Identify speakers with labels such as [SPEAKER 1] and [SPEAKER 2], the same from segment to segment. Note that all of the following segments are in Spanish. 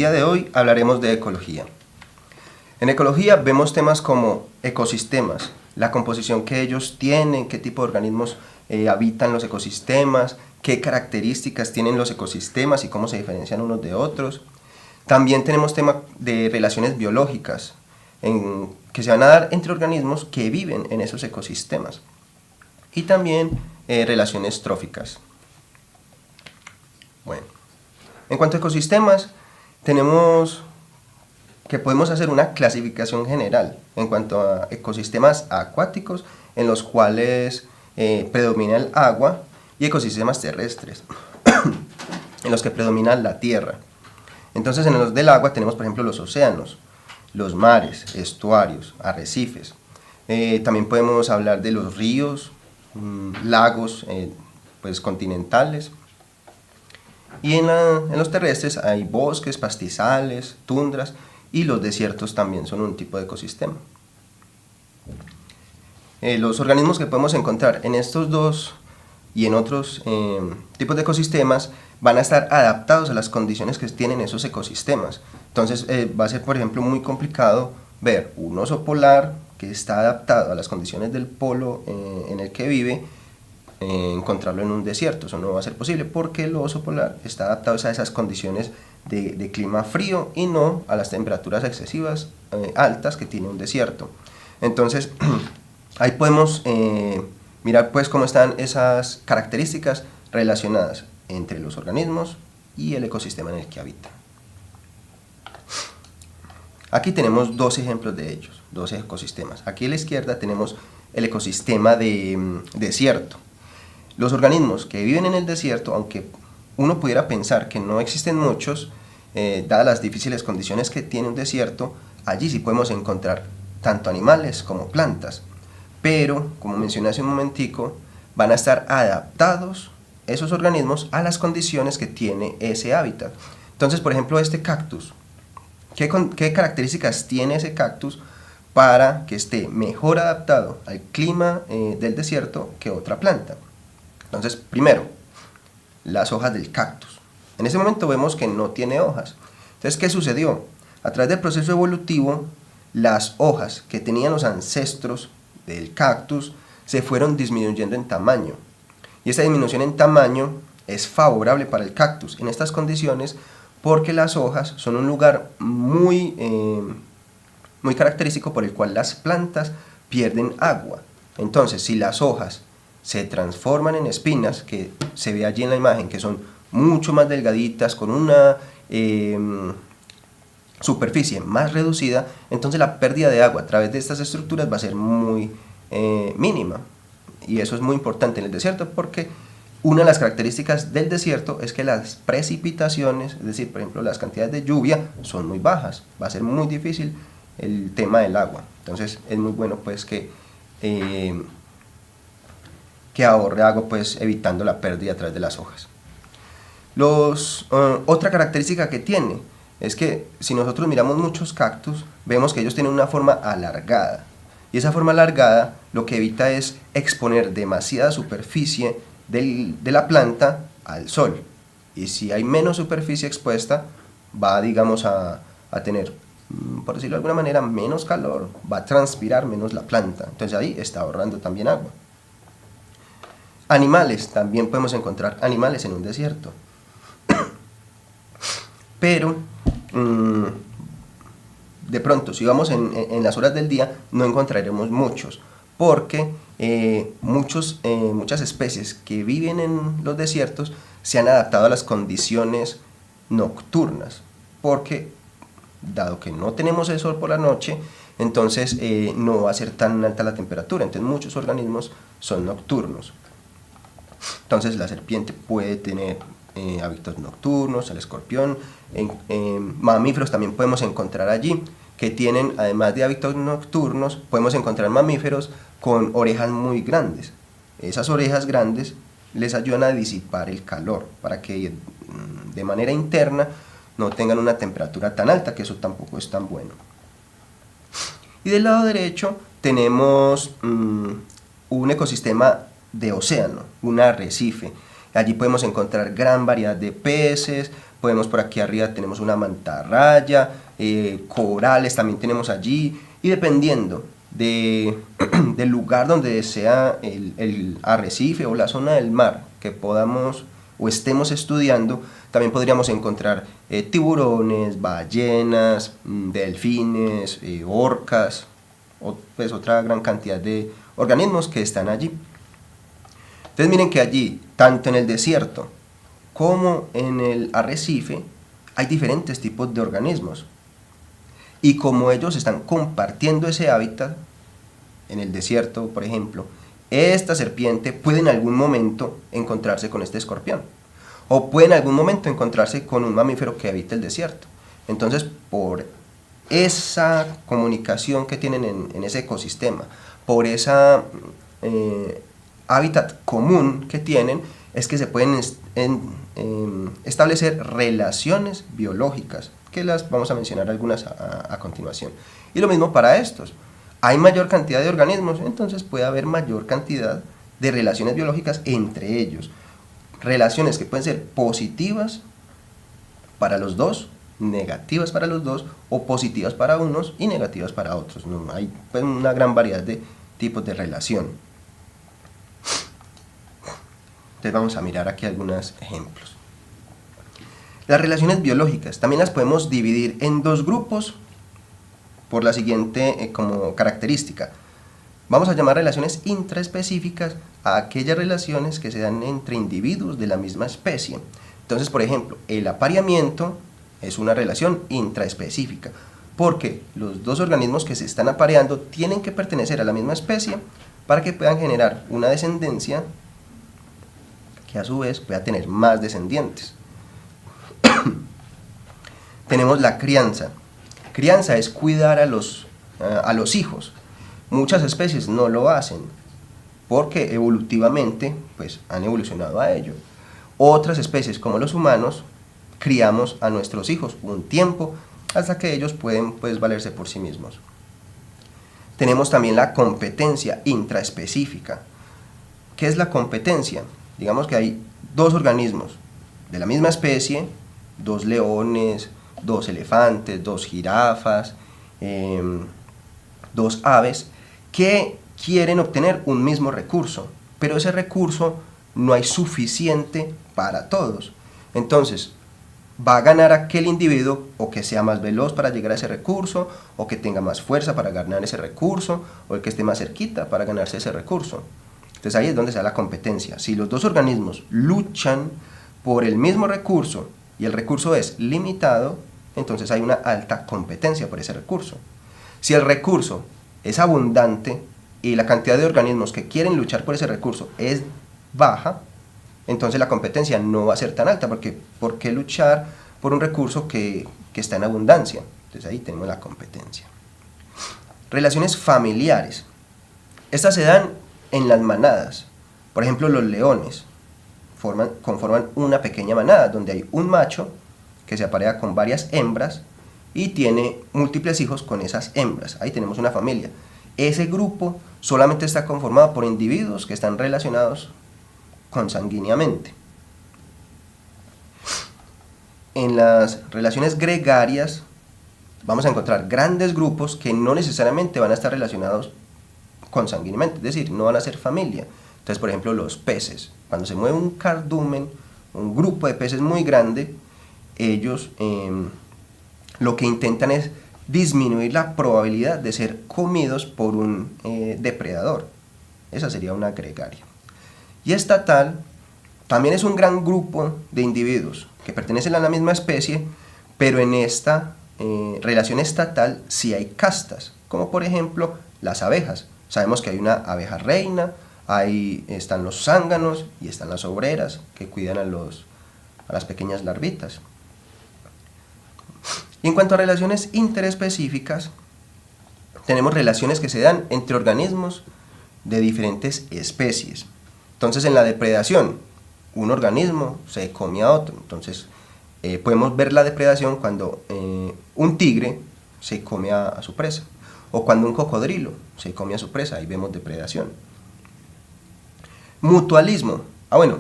[SPEAKER 1] día de hoy hablaremos de ecología. En ecología vemos temas como ecosistemas, la composición que ellos tienen, qué tipo de organismos habitan los ecosistemas, qué características tienen los ecosistemas y cómo se diferencian unos de otros. También tenemos temas de relaciones biológicas que se van a dar entre organismos que viven en esos ecosistemas. Y también relaciones tróficas. Bueno, en cuanto a ecosistemas, tenemos que podemos hacer una clasificación general en cuanto a ecosistemas acuáticos en los cuales predomina el agua y ecosistemas terrestres en los que predomina la tierra. Entonces en los del agua tenemos por ejemplo los océanos, los mares, estuarios, arrecifes. También podemos hablar de los ríos, lagos pues continentales. Y en los terrestres hay bosques, pastizales, tundras y los desiertos también son un tipo de ecosistema. Los organismos que podemos encontrar en estos dos y en otros tipos de ecosistemas van a estar adaptados a las condiciones que tienen esos ecosistemas. Entonces va a ser por ejemplo muy complicado ver un oso polar que está adaptado a las condiciones del polo en el que vive, encontrarlo en un desierto. Eso no va a ser posible porque el oso polar está adaptado a esas condiciones de clima frío y no a las temperaturas excesivas altas que tiene un desierto. Entonces ahí podemos mirar pues cómo están esas características relacionadas entre los organismos y el ecosistema en el que habitan. Aquí tenemos dos ejemplos de ellos, dos ecosistemas. Aquí a la izquierda tenemos el ecosistema de desierto. Los organismos que viven en el desierto, aunque uno pudiera pensar que no existen muchos, dadas las difíciles condiciones que tiene un desierto, allí sí podemos encontrar tanto animales como plantas. Pero, como mencioné hace un momentico, van a estar adaptados esos organismos a las condiciones que tiene ese hábitat. Entonces, por ejemplo, este cactus, ¿qué características tiene ese cactus para que esté mejor adaptado al clima del desierto que otra planta? Entonces, primero, las hojas del cactus. En ese momento vemos que no tiene hojas. Entonces, ¿qué sucedió? A través del proceso evolutivo, las hojas que tenían los ancestros del cactus se fueron disminuyendo en tamaño. Y esta disminución en tamaño es favorable para el cactus en estas condiciones porque las hojas son un lugar muy característico por el cual las plantas pierden agua. Entonces, si las hojas se transforman en espinas, que se ve allí en la imagen, que son mucho más delgaditas, con una superficie más reducida, entonces la pérdida de agua a través de estas estructuras va a ser muy mínima. Y eso es muy importante en el desierto porque una de las características del desierto es que las precipitaciones, es decir, por ejemplo, las cantidades de lluvia son muy bajas. Va a ser muy difícil el tema del agua. Entonces es muy bueno pues que ahorre agua pues evitando la pérdida a través de las hojas. Otra característica que tiene es que si nosotros miramos muchos cactus vemos que ellos tienen una forma alargada y esa forma alargada lo que evita es exponer demasiada superficie de la planta al sol, y si hay menos superficie expuesta va digamos a tener, por decirlo de alguna manera, menos calor, va a transpirar menos la planta, entonces ahí está ahorrando también agua. Animales, también podemos encontrar animales en un desierto. Pero de pronto, si vamos en las horas del día, no encontraremos muchos, porque muchas especies que viven en los desiertos se han adaptado a las condiciones nocturnas, porque dado que no tenemos el sol por la noche, entonces no va a ser tan alta la temperatura, entonces muchos organismos son nocturnos. Entonces la serpiente puede tener hábitos nocturnos, el escorpión, mamíferos también podemos encontrar allí, que tienen, además de hábitos nocturnos, podemos encontrar mamíferos con orejas muy grandes. Esas orejas grandes les ayudan a disipar el calor, para que de manera interna no tengan una temperatura tan alta, que eso tampoco es tan bueno. Y del lado derecho tenemos un ecosistema de océano, un arrecife. Allí podemos encontrar gran variedad de peces, podemos por aquí arriba tenemos una mantarraya, corales también tenemos allí, y dependiendo del lugar donde sea el arrecife o la zona del mar que podamos o estemos estudiando, también podríamos encontrar tiburones, ballenas, delfines, orcas, o pues otra gran cantidad de organismos que están allí. Entonces miren que allí, tanto en el desierto como en el arrecife, hay diferentes tipos de organismos. Y como ellos están compartiendo ese hábitat, en el desierto, por ejemplo, esta serpiente puede en algún momento encontrarse con este escorpión. O puede en algún momento encontrarse con un mamífero que habita el desierto. Entonces, por esa comunicación que tienen en ese ecosistema, por esa hábitat común que tienen, es que se pueden establecer relaciones biológicas, que las vamos a mencionar algunas a continuación. Y lo mismo para estos. Hay mayor cantidad de organismos, entonces puede haber mayor cantidad de relaciones biológicas entre ellos. Relaciones que pueden ser positivas para los dos, negativas para los dos, o positivas para unos y negativas para otros. No, hay pues, una gran variedad de tipos de relación. Entonces vamos a mirar aquí algunos ejemplos. Las relaciones biológicas también las podemos dividir en dos grupos por la siguiente como característica. Vamos a llamar relaciones intraespecíficas a aquellas relaciones que se dan entre individuos de la misma especie. Entonces, por ejemplo, el apareamiento es una relación intraespecífica, porque los dos organismos que se están apareando tienen que pertenecer a la misma especie para que puedan generar una descendencia que a su vez pueda tener más descendientes. Tenemos la crianza. Crianza es cuidar a los hijos. Muchas especies no lo hacen porque evolutivamente pues, han evolucionado a ello. Otras especies como los humanos criamos a nuestros hijos un tiempo hasta que ellos pueden pues, valerse por sí mismos. Tenemos también la competencia intraespecífica. ¿Qué es la competencia? Digamos que hay dos organismos de la misma especie, dos leones, dos elefantes, dos jirafas, dos aves, que quieren obtener un mismo recurso, pero ese recurso no hay suficiente para todos. Entonces, va a ganar aquel individuo o que sea más veloz para llegar a ese recurso, o que tenga más fuerza para ganar ese recurso, o el que esté más cerquita para ganarse ese recurso. Entonces ahí es donde se da la competencia. Si los dos organismos luchan por el mismo recurso y el recurso es limitado, entonces hay una alta competencia por ese recurso. Si el recurso es abundante y la cantidad de organismos que quieren luchar por ese recurso es baja, entonces la competencia no va a ser tan alta, porque ¿por qué luchar por un recurso que está en abundancia? Entonces ahí tenemos la competencia. Relaciones familiares. Estas se dan en las manadas. Por ejemplo, los leones conforman una pequeña manada donde hay un macho que se aparea con varias hembras y tiene múltiples hijos con esas hembras. Ahí tenemos una familia. Ese grupo solamente está conformado por individuos que están relacionados consanguíneamente. En las relaciones gregarias vamos a encontrar grandes grupos que no necesariamente van a estar relacionados consanguíneamente, es decir, no van a ser familia. Entonces, por ejemplo, los peces, cuando se mueve un cardumen, un grupo de peces muy grande, ellos lo que intentan es disminuir la probabilidad de ser comidos por un depredador. Esa sería una gregaria. Y estatal también es un gran grupo de individuos que pertenecen a la misma especie, pero en esta relación estatal sí hay castas, como por ejemplo las abejas. Sabemos que hay una abeja reina, ahí están los zánganos y están las obreras que cuidan a las pequeñas larvitas. Y en cuanto a relaciones interespecíficas, tenemos relaciones que se dan entre organismos de diferentes especies. Entonces, en la depredación, un organismo se come a otro. Entonces, podemos ver la depredación cuando un tigre se come a su presa, o cuando un cocodrilo se come a su presa, ahí vemos depredación. Mutualismo. Bueno,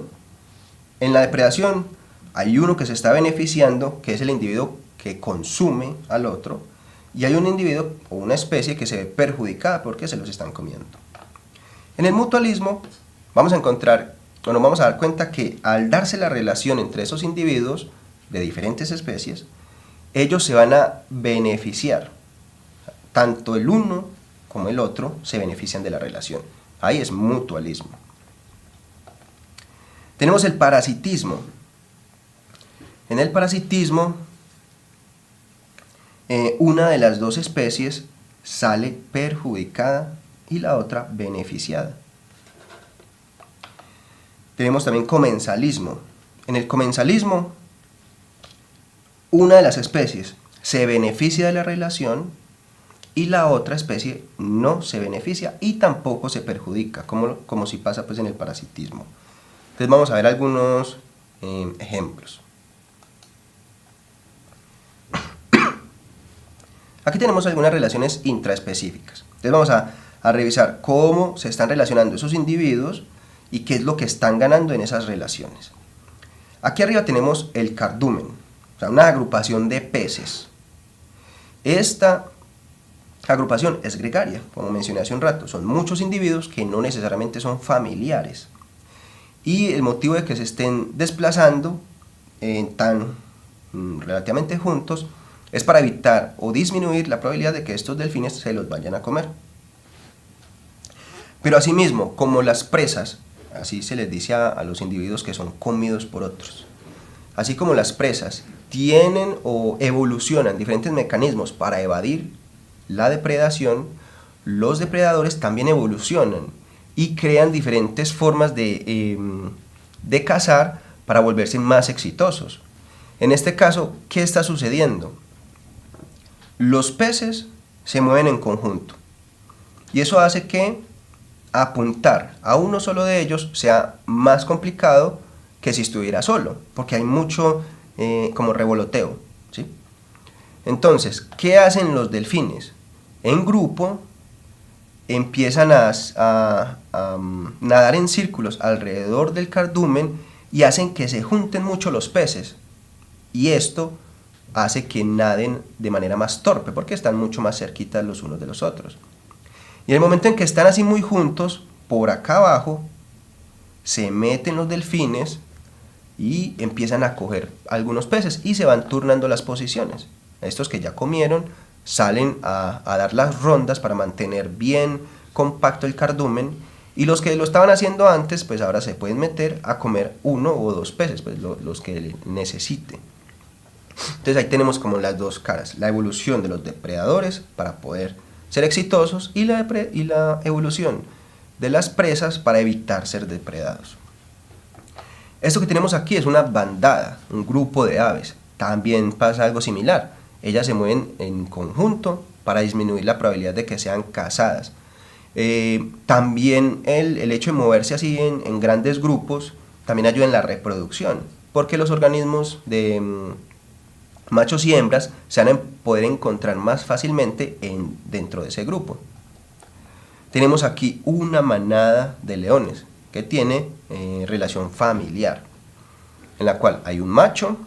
[SPEAKER 1] en la depredación hay uno que se está beneficiando, que es el individuo que consume al otro, y hay un individuo o una especie que se ve perjudicada porque se los están comiendo. En el mutualismo vamos a encontrar, o nos vamos a dar cuenta que al darse la relación entre esos individuos de diferentes especies, ellos se van a beneficiar. Tanto el uno como el otro se benefician de la relación. Ahí es mutualismo. Tenemos el parasitismo. En el parasitismo, una de las dos especies sale perjudicada y la otra beneficiada. Tenemos también comensalismo. En el comensalismo, una de las especies se beneficia de la relación y la otra especie no se beneficia y tampoco se perjudica, como si pasa pues en el parasitismo. Entonces vamos a ver algunos ejemplos. Aquí tenemos algunas relaciones intraespecíficas. Entonces vamos a revisar cómo se están relacionando esos individuos y qué es lo que están ganando en esas relaciones. Aquí arriba tenemos el cardumen, o sea, una agrupación de peces. Esta agrupación es gregaria, como mencioné hace un rato. Son muchos individuos que no necesariamente son familiares. Y el motivo de que se estén desplazando tan relativamente juntos es para evitar o disminuir la probabilidad de que estos delfines se los vayan a comer. Pero asimismo, como las presas, así se les dice a los individuos que son comidos por otros, así como las presas tienen o evolucionan diferentes mecanismos para evadir la depredación, los depredadores también evolucionan y crean diferentes formas de cazar para volverse más exitosos. En este caso, ¿qué está sucediendo? Los peces se mueven en conjunto y eso hace que apuntar a uno solo de ellos sea más complicado que si estuviera solo, porque hay mucho como revoloteo, ¿sí? Entonces, ¿qué hacen los delfines? En grupo empiezan a nadar en círculos alrededor del cardumen y hacen que se junten mucho los peces, y esto hace que naden de manera más torpe porque están mucho más cerquitas los unos de los otros. Y en el momento en que están así muy juntos, por acá abajo se meten los delfines y empiezan a coger algunos peces y se van turnando las posiciones. Estos que ya comieron salen a dar las rondas para mantener bien compacto el cardumen, y los que lo estaban haciendo antes, pues ahora se pueden meter a comer uno o dos peces, pues los que necesiten. Entonces ahí tenemos como las dos caras, la evolución de los depredadores para poder ser exitosos y la evolución de las presas para evitar ser depredados. Esto que tenemos aquí es una bandada, un grupo de aves. También pasa algo similar. Ellas se mueven en conjunto para disminuir la probabilidad de que sean cazadas. También el hecho de moverse así en grandes grupos también ayuda en la reproducción, porque los organismos de machos y hembras se van a poder encontrar más fácilmente dentro de ese grupo. Tenemos aquí una manada de leones que tiene relación familiar, en la cual hay un macho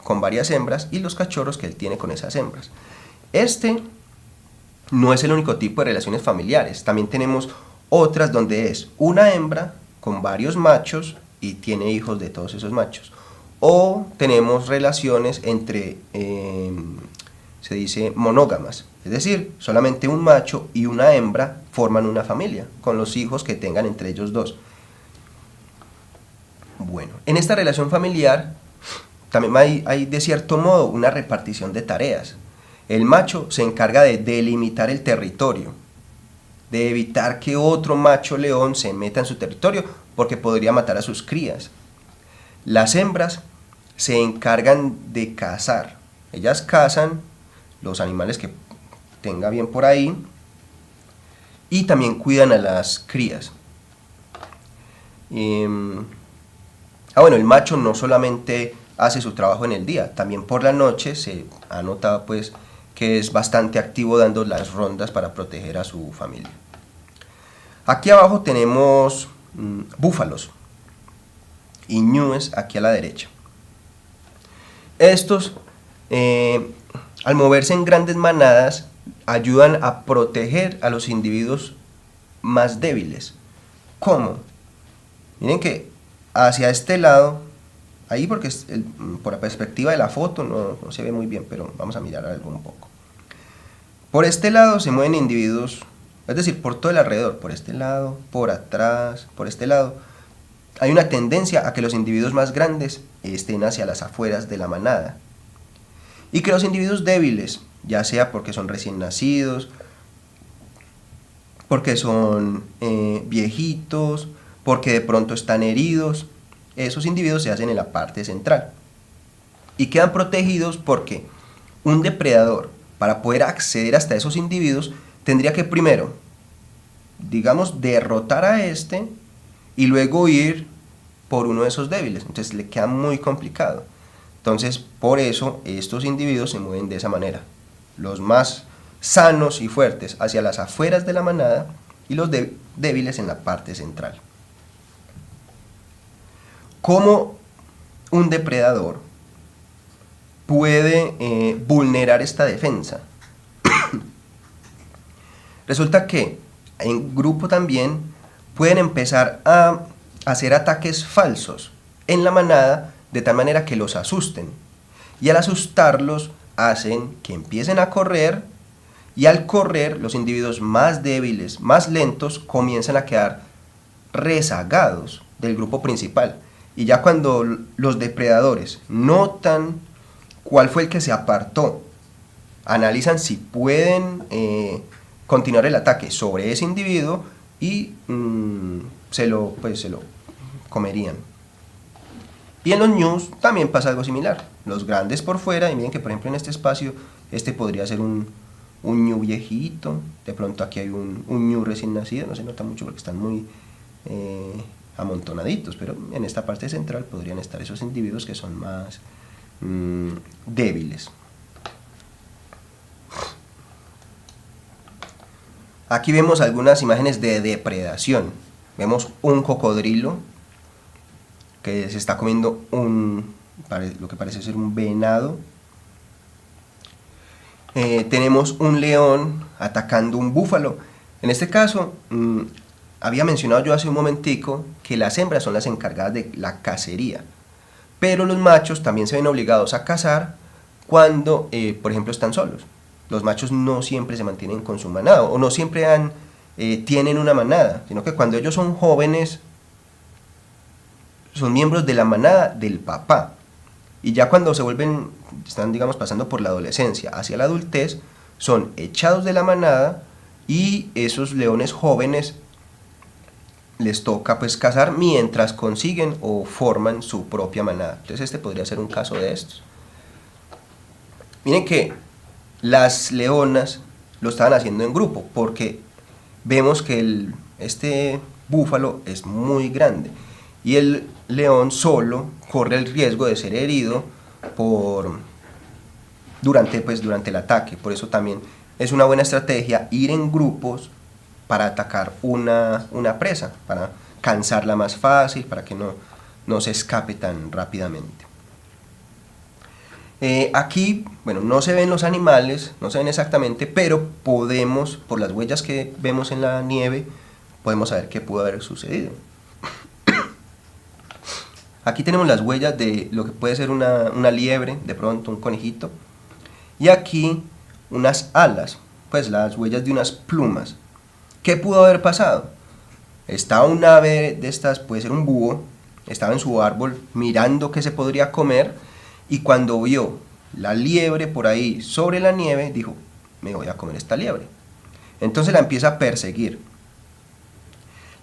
[SPEAKER 1] con varias hembras y los cachorros que él tiene con esas hembras. Este no es el único tipo de relaciones familiares, también tenemos otras donde es una hembra con varios machos y tiene hijos de todos esos machos. O tenemos relaciones entre, se dice, monógamas, es decir, solamente un macho y una hembra forman una familia, con los hijos que tengan entre ellos dos. Bueno, en esta relación familiar también hay de cierto modo una repartición de tareas. El macho se encarga de delimitar el territorio, de evitar que otro macho león se meta en su territorio porque podría matar a sus crías. Las hembras se encargan de cazar. Ellas cazan los animales que tenga bien por ahí y también cuidan a las crías. Bueno, el macho no solamente hace su trabajo en el día, también por la noche se ha notado pues que es bastante activo dando las rondas para proteger a su familia. Aquí abajo tenemos búfalos y ñúes aquí a la derecha. Estos, al moverse en grandes manadas, ayudan a proteger a los individuos más débiles. ¿Cómo? Miren que hacia este lado, ahí porque por la perspectiva de la foto no se ve muy bien, pero vamos a mirar algo un poco. Por este lado se mueven individuos, es decir, por todo el alrededor, por este lado, por atrás, por este lado. Hay una tendencia a que los individuos más grandes estén hacia las afueras de la manada. Y que los individuos débiles, ya sea porque son recién nacidos, porque son viejitos, porque de pronto están heridos, esos individuos se hacen en la parte central. Y quedan protegidos porque un depredador, para poder acceder hasta esos individuos, tendría que primero, digamos, derrotar a este y luego ir por uno de esos débiles. Entonces le queda muy complicado. Entonces, por eso estos individuos se mueven de esa manera. Los más sanos y fuertes hacia las afueras de la manada y los débiles en la parte central. ¿Cómo un depredador puede vulnerar esta defensa? Resulta que en grupo también pueden empezar a hacer ataques falsos en la manada de tal manera que los asusten. Y al asustarlos hacen que empiecen a correr, y al correr los individuos más débiles, más lentos, comienzan a quedar rezagados del grupo principal. Y ya cuando los depredadores notan cuál fue el que se apartó, analizan si pueden continuar el ataque sobre ese individuo y se lo comerían. Y en los ñus también pasa algo similar. Los grandes por fuera, y miren que por ejemplo en este espacio, este podría ser un ñu viejito, de pronto aquí hay un ñu recién nacido, no se nota mucho porque están muy amontonaditos, pero en esta parte central podrían estar esos individuos que son más débiles. Aquí vemos algunas imágenes de depredación. Vemos un cocodrilo que se está comiendo lo que parece ser un venado. Tenemos un león atacando un búfalo. En este caso, había mencionado yo hace un momentico que las hembras son las encargadas de la cacería, pero los machos también se ven obligados a cazar cuando, por ejemplo, están solos. Los machos no siempre se mantienen con su manada, o no siempre tienen una manada, sino que cuando ellos son jóvenes, son miembros de la manada del papá. Y ya cuando están, digamos, pasando por la adolescencia hacia la adultez, son echados de la manada, y esos leones jóvenes les toca pues cazar mientras consiguen o forman su propia manada. Entonces este podría ser un caso de estos. Miren que las leonas lo estaban haciendo en grupo, porque vemos que este búfalo es muy grande y el león solo corre el riesgo de ser herido durante el ataque. Por eso también es una buena estrategia ir en grupos para atacar una presa, para cansarla más fácil, para que no se escape tan rápidamente. Aquí, bueno, no se ven los animales, no se ven exactamente, pero podemos, por las huellas que vemos en la nieve, podemos saber qué pudo haber sucedido. Aquí tenemos las huellas de lo que puede ser una liebre, de pronto un conejito, y aquí unas alas, pues las huellas de unas plumas. ¿Qué pudo haber pasado? Estaba un ave de estas, puede ser un búho, estaba en su árbol mirando qué se podría comer, y cuando vio la liebre por ahí sobre la nieve, dijo, me voy a comer esta liebre. Entonces la empieza a perseguir.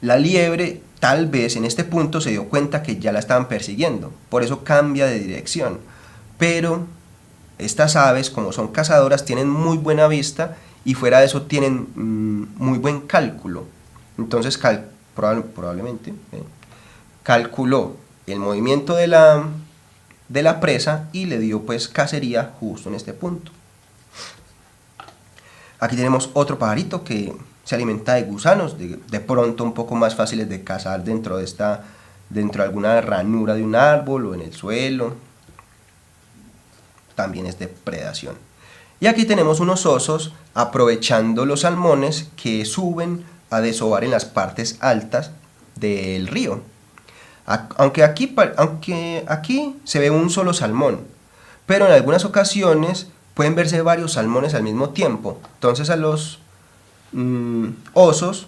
[SPEAKER 1] La liebre tal vez en este punto se dio cuenta que ya la estaban persiguiendo, por eso cambia de dirección. Pero estas aves, como son cazadoras, tienen muy buena vista y fuera de eso tienen muy buen cálculo. Entonces probablemente calculó el movimiento de la presa y le dio pues cacería justo en este punto. Aquí tenemos otro pajarito que se alimenta de gusanos, de pronto un poco más fáciles de cazar dentro de alguna ranura de un árbol o en el suelo. también es depredación. Y aquí tenemos unos osos aprovechando los salmones que suben a desovar en las partes altas del río. Aunque aquí se ve un solo salmón, pero en algunas ocasiones pueden verse varios salmones al mismo tiempo. Entonces a los osos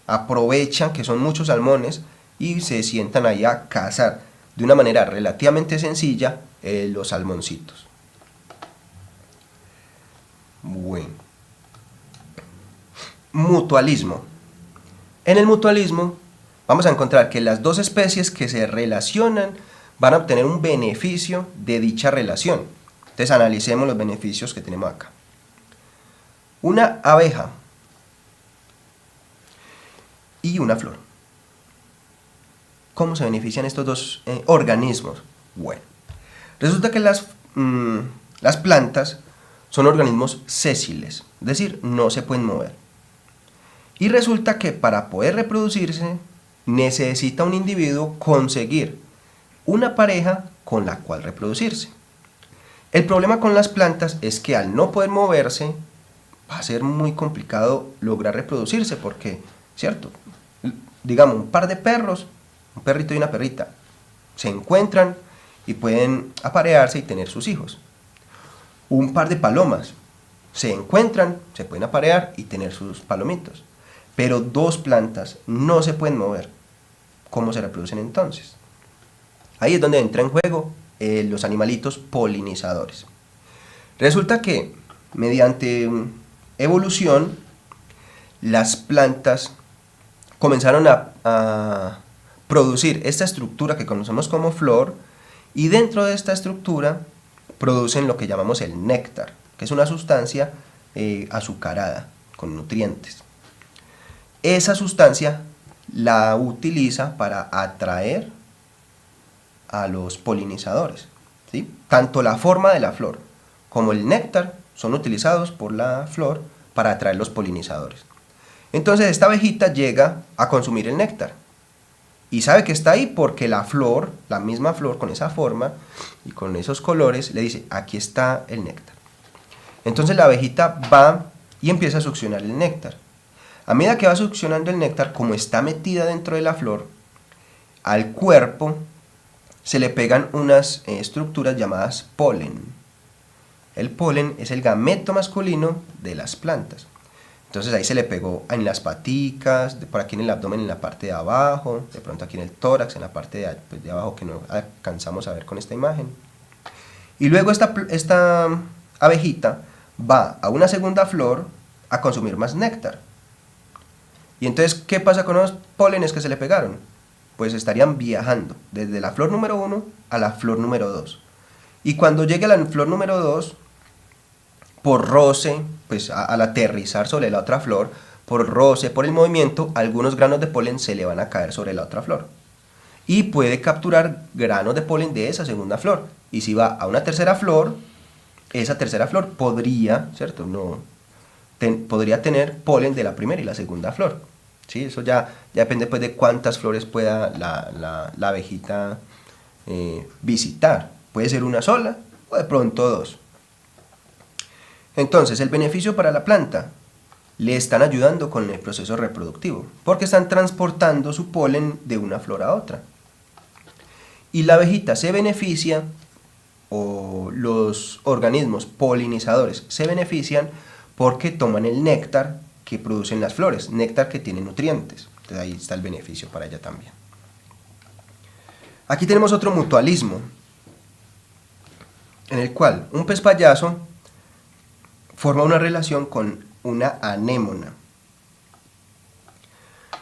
[SPEAKER 1] aprovechan que son muchos salmones y se sientan ahí a cazar de una manera relativamente sencilla los salmoncitos. Bueno. Mutualismo. En el mutualismo vamos a encontrar que las dos especies que se relacionan van a obtener un beneficio de dicha relación. Entonces analicemos los beneficios que tenemos acá. Una abeja y una flor. ¿Cómo se benefician estos dos organismos? Bueno, resulta que las plantas son organismos sésiles, es decir, no se pueden mover. Y resulta que para poder reproducirse necesita un individuo conseguir una pareja con la cual reproducirse. El problema con las plantas es que al no poder moverse va a ser muy complicado lograr reproducirse porque, ¿cierto? Digamos, un par de perros, un perrito y una perrita, se encuentran y pueden aparearse y tener sus hijos. Un par de palomas se encuentran, se pueden aparear y tener sus palomitos. Pero dos plantas no se pueden mover. ¿Cómo se reproducen entonces? Ahí es donde entra en juego los animalitos polinizadores. Resulta que mediante evolución las plantas comenzaron a producir esta estructura que conocemos como flor y dentro de esta estructura producen lo que llamamos el néctar, que es una sustancia azucarada con nutrientes. Esa sustancia la utiliza para atraer a los polinizadores, ¿sí? Tanto la forma de la flor como el néctar son utilizados por la flor para atraer los polinizadores. Entonces esta abejita llega a consumir el néctar y sabe que está ahí porque la flor, la misma flor con esa forma y con esos colores le dice, aquí está el néctar. Entonces la abejita va y empieza a succionar el néctar. A medida que va succionando el néctar, como está metida dentro de la flor, al cuerpo se le pegan unas estructuras llamadas polen. El polen es el gameto masculino de las plantas. Entonces ahí se le pegó en las paticas, por aquí en el abdomen en la parte de abajo, de pronto aquí en el tórax, en la parte de abajo que no alcanzamos a ver con esta imagen. Y luego esta abejita va a una segunda flor a consumir más néctar. Y entonces, ¿qué pasa con los pólenes que se le pegaron? Pues estarían viajando desde la flor número 1 a la flor número 2. Y cuando llegue a la flor número 2, por roce, pues al aterrizar sobre la otra flor, por roce, por el movimiento, algunos granos de polen se le van a caer sobre la otra flor. Y puede capturar granos de polen de esa segunda flor. Y si va a una tercera flor, esa tercera flor podría, ¿cierto? Podría tener polen de la primera y la segunda flor. ¿Sí? Eso ya depende pues, de cuántas flores pueda la abejita visitar. Puede ser una sola o de pronto dos. Entonces, el beneficio para la planta, le están ayudando con el proceso reproductivo, porque están transportando su polen de una flor a otra. Y la abejita se beneficia, o los organismos polinizadores se benefician porque toman el néctar que producen las flores, néctar que tiene nutrientes. Entonces ahí está el beneficio para ella también. Aquí tenemos otro mutualismo, en el cual un pez payaso forma una relación con una anémona.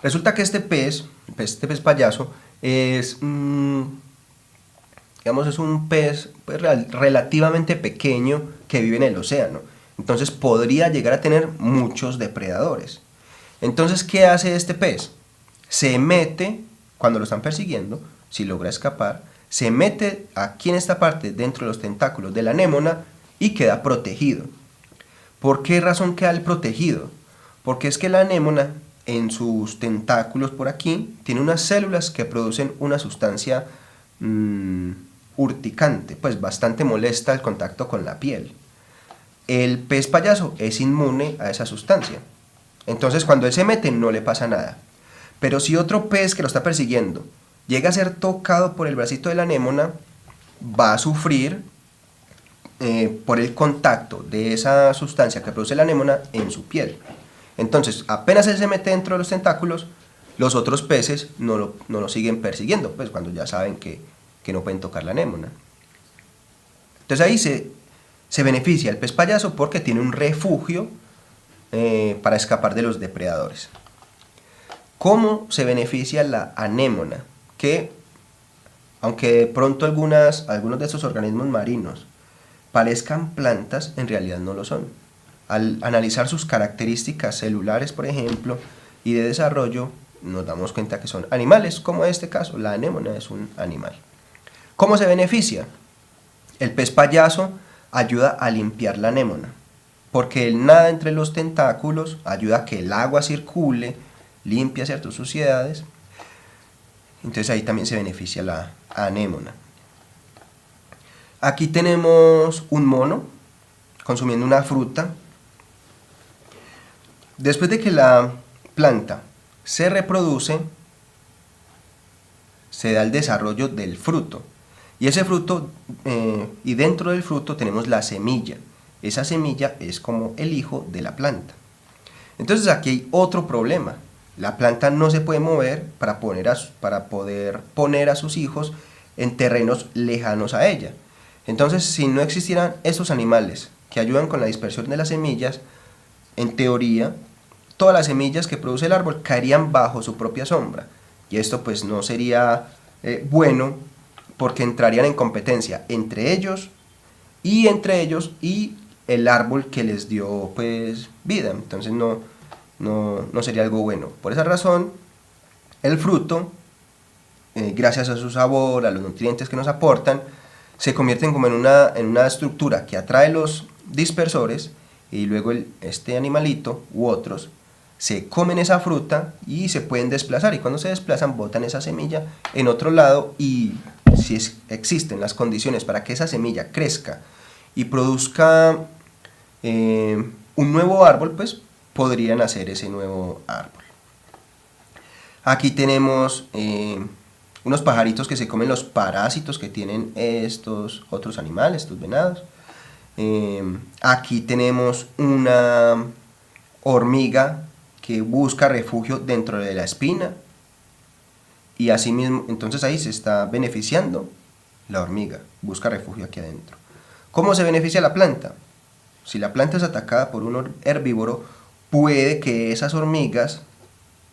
[SPEAKER 1] Resulta que este pez payaso es, digamos, es un pez pues, relativamente pequeño que vive en el océano. Entonces podría llegar a tener muchos depredadores. Entonces, ¿qué hace este pez? Se mete, cuando lo están persiguiendo, si logra escapar, se mete aquí en esta parte dentro de los tentáculos de la anémona y queda protegido. ¿Por qué razón queda el protegido? Porque es que la anémona en sus tentáculos por aquí tiene unas células que producen una sustancia urticante, pues bastante molesta el contacto con la piel. El pez payaso es inmune a esa sustancia. Entonces cuando él se mete no le pasa nada. Pero si otro pez que lo está persiguiendo llega a ser tocado por el bracito de la anémona, va a sufrir por el contacto de esa sustancia que produce la anémona en su piel. Entonces, apenas él se mete dentro de los tentáculos, los otros peces no lo siguen persiguiendo, pues cuando ya saben que no pueden tocar la anémona. Entonces ahí se beneficia el pez payaso porque tiene un refugio para escapar de los depredadores. ¿Cómo se beneficia la anémona? Que, aunque de pronto algunos de esos organismos marinos parezcan plantas, en realidad no lo son. Al analizar sus características celulares, por ejemplo, y de desarrollo, nos damos cuenta que son animales, como en este caso, la anémona es un animal. ¿Cómo se beneficia? El pez payaso ayuda a limpiar la anémona, porque él nada entre los tentáculos, ayuda a que el agua circule, limpia ciertas suciedades. Entonces ahí también se beneficia la anémona. Aquí tenemos un mono consumiendo una fruta. Después de que la planta se reproduce, se da el desarrollo del fruto. Y ese fruto, y dentro del fruto tenemos la semilla. Esa semilla es como el hijo de la planta. Entonces aquí hay otro problema. La planta no se puede mover para poder poner a sus hijos en terrenos lejanos a ella. Entonces, si no existieran esos animales que ayudan con la dispersión de las semillas, en teoría, todas las semillas que produce el árbol caerían bajo su propia sombra. Y esto pues no sería bueno, porque entrarían en competencia entre ellos y el árbol que les dio pues vida. Entonces no sería algo bueno. Por esa razón, el fruto, gracias a su sabor, a los nutrientes que nos aportan, se convierten como en una estructura que atrae los dispersores, y luego este animalito u otros se comen esa fruta y se pueden desplazar, y cuando se desplazan botan esa semilla en otro lado, y si existen las condiciones para que esa semilla crezca y produzca un nuevo árbol, pues podrían hacer ese nuevo árbol. Aquí tenemos unos pajaritos que se comen los parásitos que tienen estos otros animales, estos venados. Aquí tenemos una hormiga que busca refugio dentro de la espina, y así mismo, entonces ahí se está beneficiando la hormiga, busca refugio aquí adentro. ¿Cómo se beneficia la planta? Si la planta es atacada por un herbívoro, puede que esas hormigas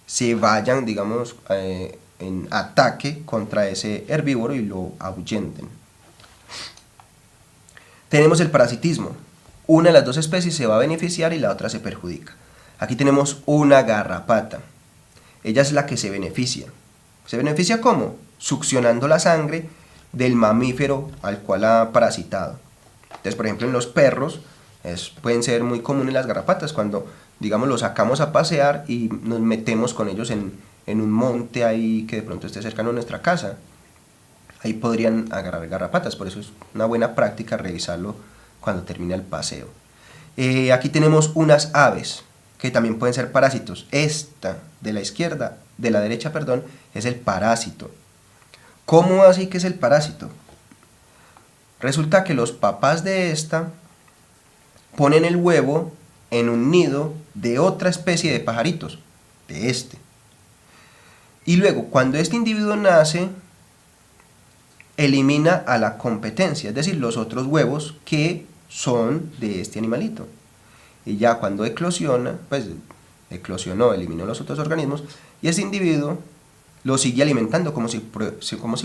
[SPEAKER 1] se vayan, digamos, en ataque contra ese herbívoro y lo ahuyenten. Tenemos el parasitismo. Una de las dos especies se va a beneficiar y la otra se perjudica. Aquí tenemos una garrapata. Ella es la que se beneficia. ¿Se beneficia cómo? Succionando la sangre del mamífero al cual ha parasitado. Entonces, por ejemplo, en los perros pueden ser muy comunes las garrapatas cuando, digamos, los sacamos a pasear y nos metemos con ellos en un monte ahí que de pronto esté cercano a nuestra casa. Ahí podrían agarrar garrapatas, por eso es una buena práctica revisarlo cuando termina el paseo. Aquí tenemos unas aves que también pueden ser parásitos. Esta de la derecha, es el parásito. ¿Cómo así que es el parásito? Resulta que los papás de esta ponen el huevo en un nido de otra especie de pajaritos, de este. Y luego, cuando este individuo nace, elimina a la competencia, es decir, los otros huevos que son de este animalito. Y ya cuando eclosiona, pues eclosionó, eliminó los otros organismos, y ese individuo lo sigue alimentando como si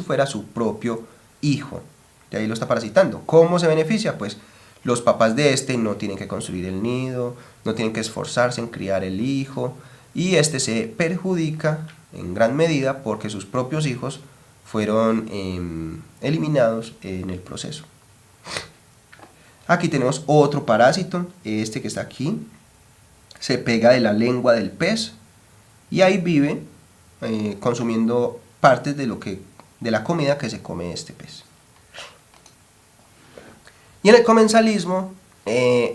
[SPEAKER 1] fuera su propio hijo. De ahí lo está parasitando. ¿Cómo se beneficia? Pues los papás de este no tienen que construir el nido, no tienen que esforzarse en criar el hijo, y este se perjudica en gran medida porque sus propios hijos fueron eliminados en el proceso. Aquí tenemos otro parásito, este que está aquí, se pega de la lengua del pez y ahí vive consumiendo partes de la comida que se come este pez. Y en el comensalismo,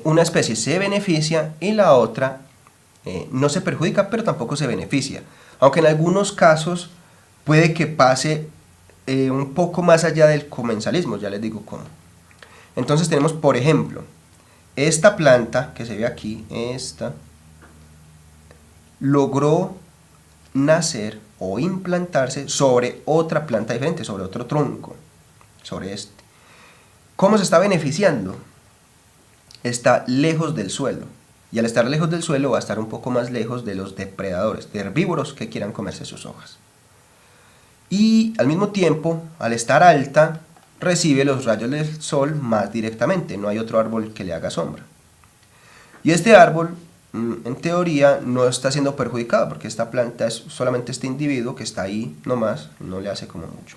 [SPEAKER 1] una especie se beneficia y la otra no se perjudica, pero tampoco se beneficia. Aunque en algunos casos puede que pase un poco más allá del comensalismo, ya les digo cómo. Entonces tenemos, por ejemplo, esta planta que se ve aquí, esta, logró nacer o implantarse sobre otra planta diferente, sobre otro tronco, sobre este. ¿Cómo se está beneficiando? Está lejos del suelo, y al estar lejos del suelo va a estar un poco más lejos de los depredadores, de herbívoros que quieran comerse sus hojas. Y al mismo tiempo, al estar alta, recibe los rayos del sol más directamente, no hay otro árbol que le haga sombra. Y este árbol, en teoría, no está siendo perjudicado, porque esta planta es solamente este individuo que está ahí nomás, no le hace como mucho.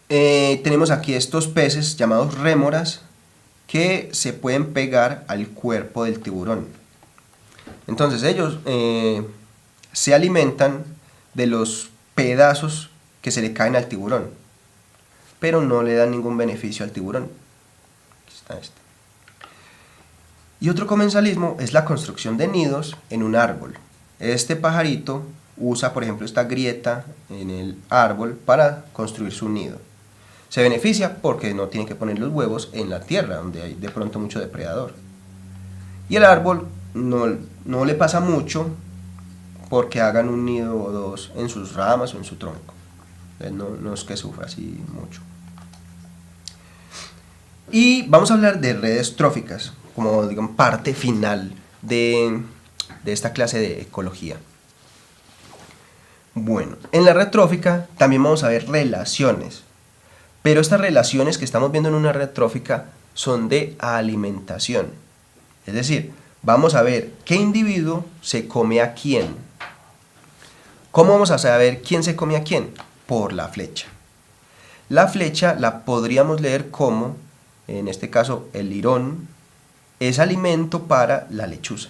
[SPEAKER 1] Tenemos aquí estos peces llamados rémoras, que se pueden pegar al cuerpo del tiburón. Entonces ellos se alimentan de los pedazos que se le caen al tiburón, pero no le dan ningún beneficio al tiburón. Aquí está este. Y otro comensalismo es la construcción de nidos en un árbol. Este pajarito usa, por ejemplo, esta grieta en el árbol para construir su nido. Se beneficia porque no tiene que poner los huevos en la tierra, donde hay de pronto mucho depredador. Y el árbol no le pasa mucho porque hagan un nido o dos en sus ramas o en su tronco. No es que sufra así mucho. Y vamos a hablar de redes tróficas, como digamos parte final de esta clase de ecología. Bueno, en la red trófica también vamos a ver relaciones. Pero estas relaciones que estamos viendo en una red trófica son de alimentación. Es decir, vamos a ver qué individuo se come a quién. ¿Cómo vamos a saber quién se come a quién? Por la flecha. La flecha la podríamos leer como, en este caso, el lirón es alimento para la lechuza.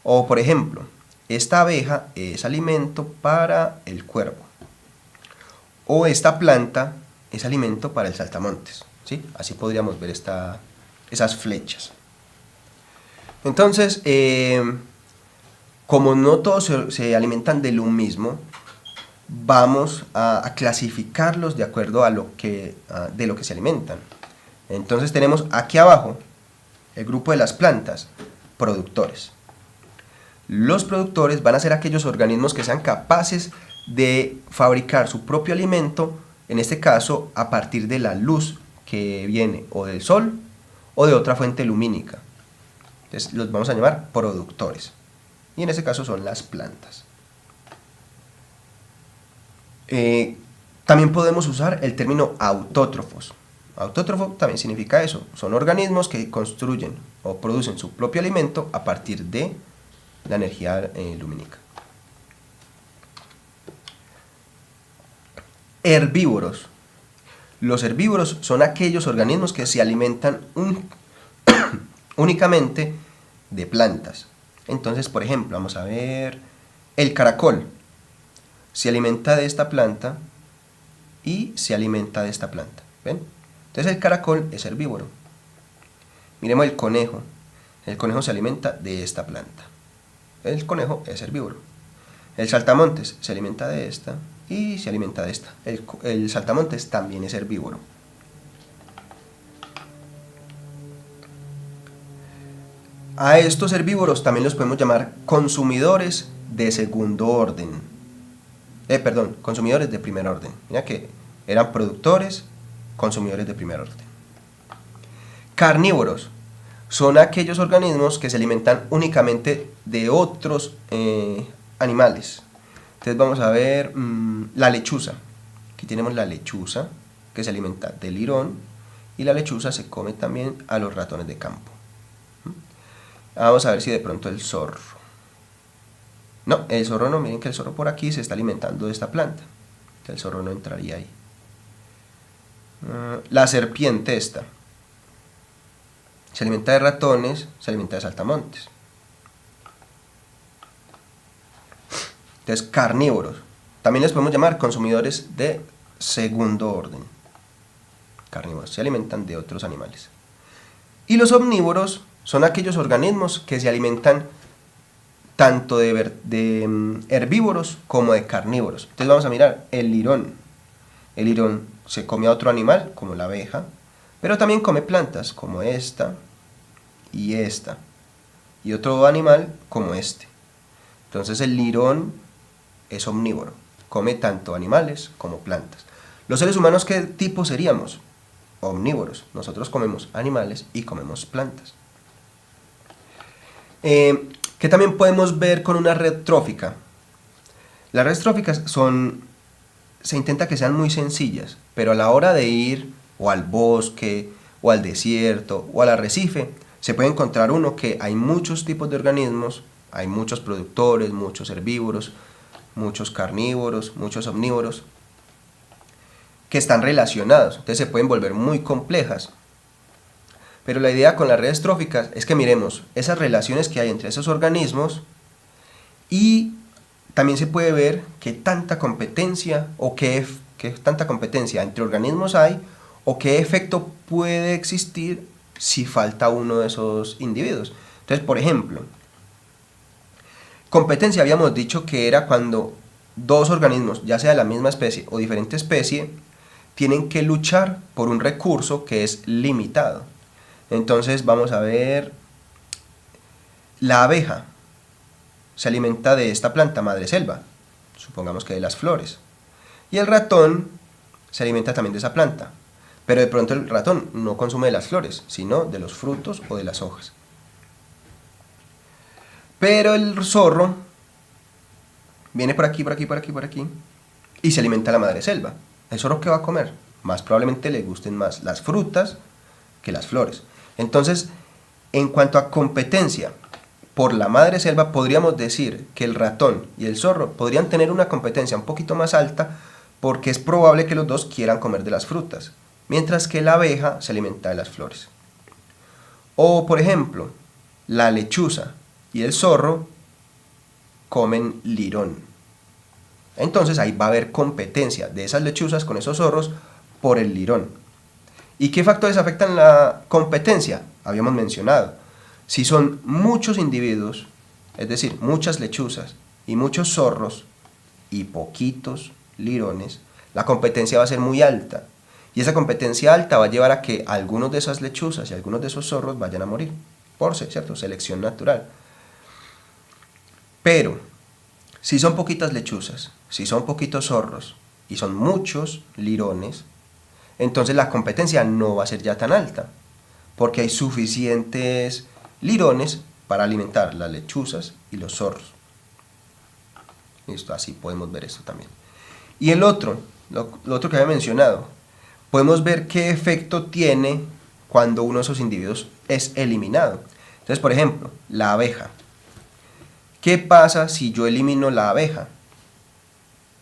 [SPEAKER 1] O, por ejemplo, esta abeja es alimento para el cuervo. O esta planta es alimento para el saltamontes, ¿sí? Así podríamos ver esas flechas. Entonces, como no todos se alimentan de lo mismo, vamos a clasificarlos de acuerdo a de lo que se alimentan. Entonces tenemos aquí abajo el grupo de las plantas, productores. Los productores van a ser aquellos organismos que sean capaces de fabricar su propio alimento, en este caso a partir de la luz que viene o del sol o de otra fuente lumínica. Entonces los vamos a llamar productores, y en este caso son las plantas. También podemos usar el término autótrofos. Autótrofo también significa eso, son organismos que construyen o producen su propio alimento a partir de la energía lumínica. Herbívoros. Los herbívoros son aquellos organismos que se alimentan únicamente de plantas. Entonces, por ejemplo, vamos a ver el caracol. Se alimenta de esta planta y se alimenta de esta planta. ¿Ven? Entonces el caracol es herbívoro. Miremos el conejo. El conejo se alimenta de esta planta. El conejo es herbívoro. El saltamontes se alimenta de esta y se alimenta de esta. El saltamontes también es herbívoro. A estos herbívoros también los podemos llamar consumidores de segundo orden. Consumidores de primer orden. Mira que eran productores, consumidores de primer orden. Carnívoros son aquellos organismos que se alimentan únicamente de otros animales. Entonces vamos a ver la lechuza. Aquí tenemos la lechuza que se alimenta del lirón, y la lechuza se come también a los ratones de campo. Vamos a ver si de pronto el zorro. No, el zorro no, miren que el zorro por aquí se está alimentando de esta planta. Entonces el zorro no entraría ahí. La serpiente esta se alimenta de ratones, se alimenta de saltamontes. Entonces, carnívoros. También les podemos llamar consumidores de segundo orden. carnívoros, se alimentan de otros animales. Y los omnívoros son aquellos organismos que se alimentan tanto de herbívoros como de carnívoros. Entonces vamos a mirar el lirón. El lirón se come a otro animal, como la abeja, pero también come plantas, como esta, y otro animal como este. Entonces el lirón es omnívoro, come tanto animales como plantas. Los seres humanos, ¿qué tipo seríamos? Omnívoros. Nosotros comemos animales y comemos plantas. ¿Qué también podemos ver con una red trófica? Las redes tróficas se intenta que sean muy sencillas, pero a la hora de ir o al bosque, o al desierto, o al arrecife, se puede encontrar uno que hay muchos tipos de organismos, hay muchos productores, muchos herbívoros, muchos carnívoros, muchos omnívoros, que están relacionados, entonces se pueden volver muy complejas. Pero la idea con las redes tróficas es que miremos esas relaciones que hay entre esos organismos y también se puede ver qué tanta competencia o qué tanta competencia entre organismos hay o qué efecto puede existir si falta uno de esos individuos. Entonces, por ejemplo, competencia habíamos dicho que era cuando dos organismos, ya sea de la misma especie o diferente especie, tienen que luchar por un recurso que es limitado. Entonces vamos a ver, la abeja se alimenta de esta planta madreselva, supongamos que de las flores, y el ratón se alimenta también de esa planta, pero de pronto el ratón no consume de las flores, sino de los frutos o de las hojas. Pero el zorro viene por aquí, por aquí, por aquí, por aquí, y se alimenta de la madreselva. ¿El zorro qué va a comer? Más probablemente le gusten más las frutas que las flores. Entonces, en cuanto a competencia por la madreselva, podríamos decir que el ratón y el zorro podrían tener una competencia un poquito más alta porque es probable que los dos quieran comer de las frutas, mientras que la abeja se alimenta de las flores. O, por ejemplo, la lechuza y el zorro comen lirón. Entonces ahí va a haber competencia de esas lechuzas con esos zorros por el lirón. ¿Y qué factores afectan la competencia? Habíamos mencionado. Si son muchos individuos, es decir, muchas lechuzas y muchos zorros y poquitos lirones, la competencia va a ser muy alta. Y esa competencia alta va a llevar a que algunos de esas lechuzas y algunos de esos zorros vayan a morir. Por ¿cierto? Selección natural. Pero, si son poquitas lechuzas, si son poquitos zorros y son muchos lirones, entonces la competencia no va a ser ya tan alta, porque hay suficientes lirones para alimentar las lechuzas y los zorros. Listo, así podemos ver esto también. Y lo otro que había mencionado, podemos ver qué efecto tiene cuando uno de esos individuos es eliminado. Entonces, por ejemplo, la abeja. ¿Qué pasa si yo elimino la abeja?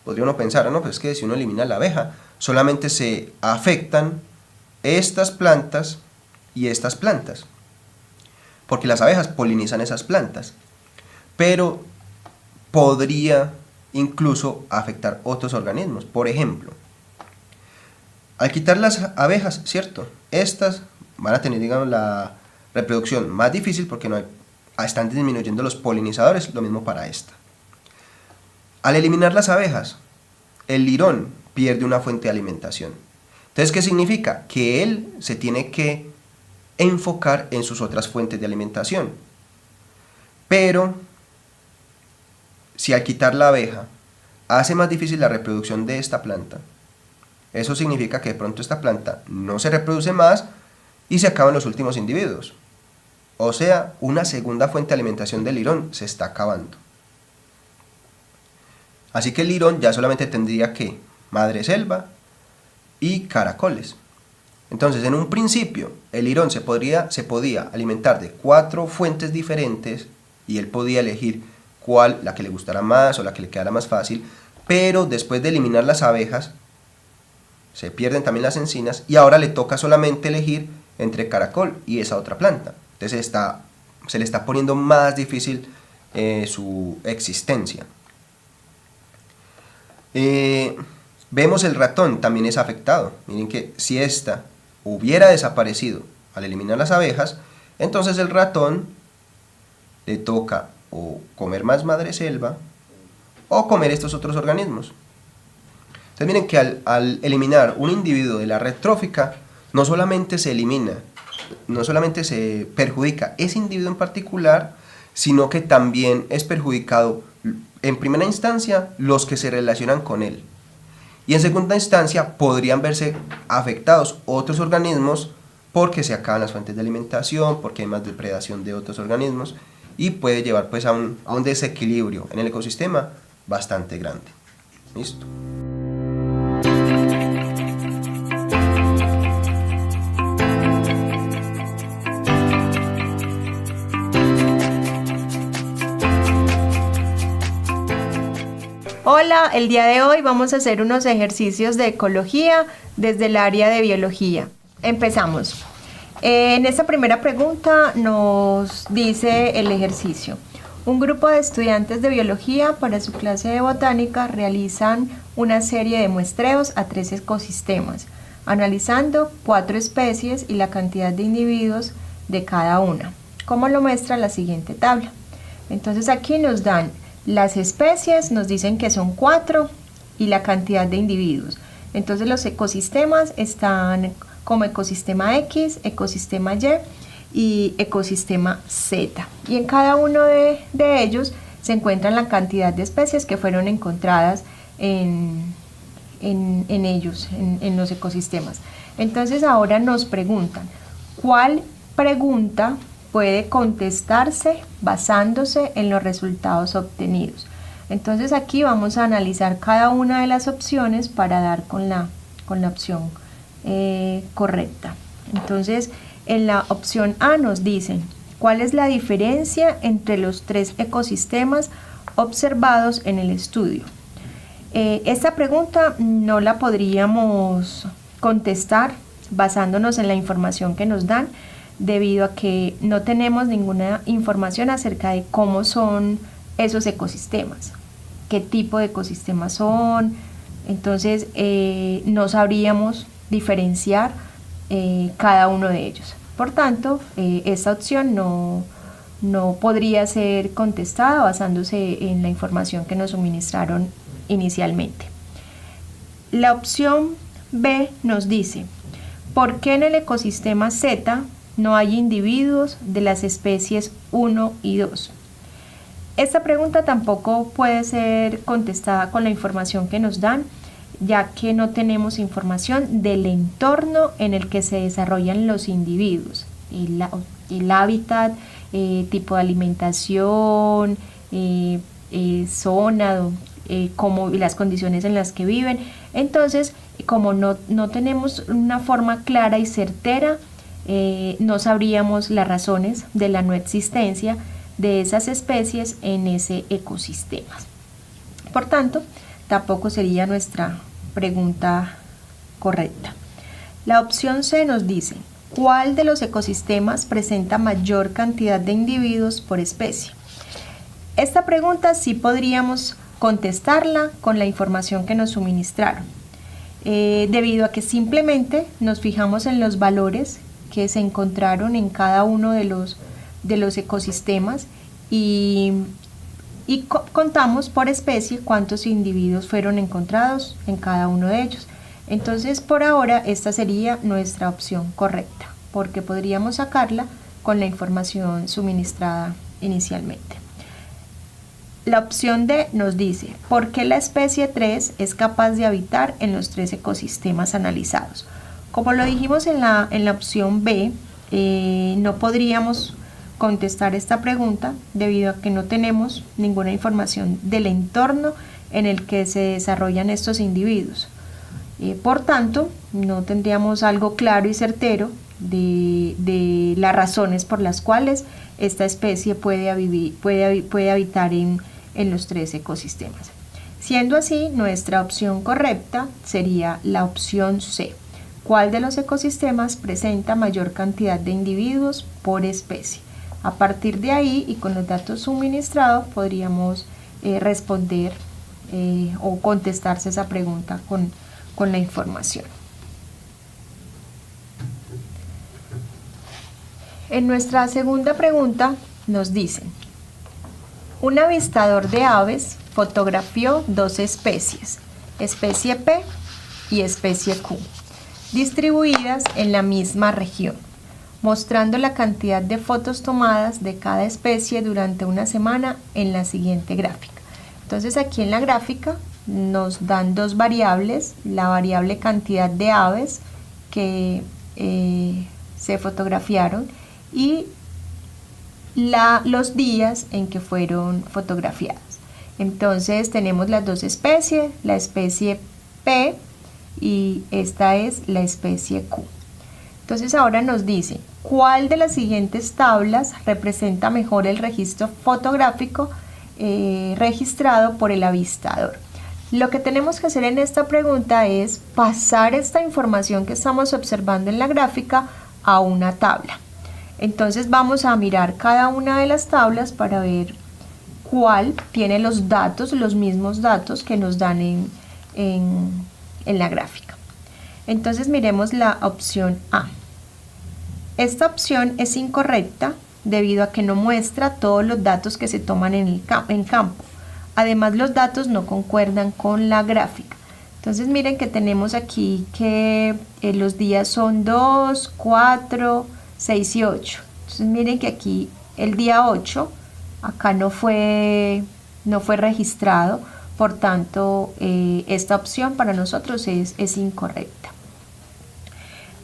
[SPEAKER 1] Podría uno pensar, no, pues es que si uno elimina la abeja, solamente se afectan estas plantas y estas plantas, porque las abejas polinizan esas plantas, pero podría incluso afectar otros organismos. Por ejemplo, al quitar las abejas, ¿cierto? Estas van a tener, digamos, la reproducción más difícil porque están disminuyendo los polinizadores, lo mismo para esta. Al eliminar las abejas, el lirón pierde una fuente de alimentación. Entonces, ¿qué significa? Que él se tiene que enfocar en sus otras fuentes de alimentación. Pero, si al quitar la abeja hace más difícil la reproducción de esta planta, eso significa que de pronto esta planta no se reproduce más y se acaban los últimos individuos. O sea, una segunda fuente de alimentación del lirón se está acabando. Así que el lirón ya solamente tendría que madreselva y caracoles. Entonces, en un principio, el lirón se podía alimentar de 4 fuentes diferentes y él podía elegir cuál, la que le gustara más o la que le quedara más fácil, pero después de eliminar las abejas, se pierden también las encinas y ahora le toca solamente elegir entre caracol y esa otra planta. Entonces se le está poniendo más difícil su existencia. Vemos el ratón también es afectado. Miren que si esta hubiera desaparecido al eliminar las abejas, entonces el ratón le toca o comer más madreselva o comer estos otros organismos. Entonces miren que al eliminar un individuo de la red trófica, no solamente se elimina, no solamente se perjudica ese individuo en particular, sino que también es perjudicado en primera instancia los que se relacionan con él. Y en segunda instancia podrían verse afectados otros organismos porque se acaban las fuentes de alimentación, porque hay más depredación de otros organismos y puede llevar pues a un desequilibrio en el ecosistema bastante grande. ¿Listo?
[SPEAKER 2] Hola, el día de hoy vamos a hacer unos ejercicios de ecología desde el área de biología. Empezamos. En esta primera pregunta nos dice el ejercicio. Un grupo de estudiantes de biología para su clase de botánica realizan una serie de muestreos a 3 ecosistemas, analizando 4 especies y la cantidad de individuos de cada una, como lo muestra la siguiente tabla. Entonces aquí nos dan las especies, nos dicen que son 4 y la cantidad de individuos. Entonces los ecosistemas están como ecosistema X, ecosistema Y y ecosistema Z. Y en cada uno de ellos se encuentran la cantidad de especies que fueron encontradas en ellos, en los ecosistemas. Entonces ahora nos preguntan, ¿cuál pregunta puede contestarse basándose en los resultados obtenidos? Entonces aquí vamos a analizar cada una de las opciones para dar con la opción correcta. Entonces en la opción A nos dicen cuál es la diferencia entre los 3 ecosistemas observados en el estudio. Esta pregunta no la podríamos contestar basándonos en la información que nos dan, debido a que no tenemos ninguna información acerca de cómo son esos ecosistemas, qué tipo de ecosistemas son. Entonces no sabríamos diferenciar cada uno de ellos. Por tanto, esta opción no podría ser contestada basándose en la información que nos suministraron inicialmente. La opción B nos dice, ¿por qué en el ecosistema Z no hay individuos de las especies 1 y 2? Esta pregunta tampoco puede ser contestada con la información que nos dan, ya que no tenemos información del entorno en el que se desarrollan los individuos, el hábitat, tipo de alimentación, zona, como las condiciones en las que viven. Entonces, como no tenemos una forma clara y certera, no sabríamos las razones de la no existencia de esas especies en ese ecosistema. Por tanto, tampoco sería nuestra pregunta correcta. La opción C nos dice, ¿cuál de los ecosistemas presenta mayor cantidad de individuos por especie? Esta pregunta sí podríamos contestarla con la información que nos suministraron, debido a que simplemente nos fijamos en los valores que se encontraron en cada uno de los ecosistemas y contamos por especie cuántos individuos fueron encontrados en cada uno de ellos. Entonces, por ahora, esta sería nuestra opción correcta, porque podríamos sacarla con la información suministrada inicialmente. La opción D nos dice, ¿por qué la especie 3 es capaz de habitar en los 3 ecosistemas analizados? Como lo dijimos en la opción B, no podríamos contestar esta pregunta debido a que no tenemos ninguna información del entorno en el que se desarrollan estos individuos. Por tanto, no tendríamos algo claro y certero de las razones por las cuales esta especie puede habitar en los 3 ecosistemas. Siendo así, nuestra opción correcta sería la opción C. ¿Cuál de los ecosistemas presenta mayor cantidad de individuos por especie? A partir de ahí y con los datos suministrados podríamos responder o contestarse esa pregunta con la información. En nuestra segunda pregunta nos dicen, un avistador de aves fotografió dos especies, especie P y especie Q, distribuidas en la misma región, mostrando la cantidad de fotos tomadas de cada especie durante una semana en la siguiente gráfica. Entonces aquí en la gráfica nos dan dos variables, la variable cantidad de aves que se fotografiaron y los días en que fueron fotografiadas. Entonces tenemos las dos especies, la especie P y esta es la especie Q. Entonces ahora nos dice, ¿cuál de las siguientes tablas representa mejor el registro fotográfico registrado por el avistador? Lo que tenemos que hacer en esta pregunta es pasar esta información que estamos observando en la gráfica a una tabla. Entonces vamos a mirar cada una de las tablas para ver cuál tiene los datos, los mismos datos que nos dan en la gráfica. Entonces miremos la opción A. Esta opción es incorrecta debido a que no muestra todos los datos que se toman en campo. Además, los datos no concuerdan con la gráfica. Entonces miren que tenemos aquí que los días son 2, 4, 6 y 8. Entonces miren que aquí el día 8 acá no fue registrado, por tanto esta opción para nosotros es incorrecta.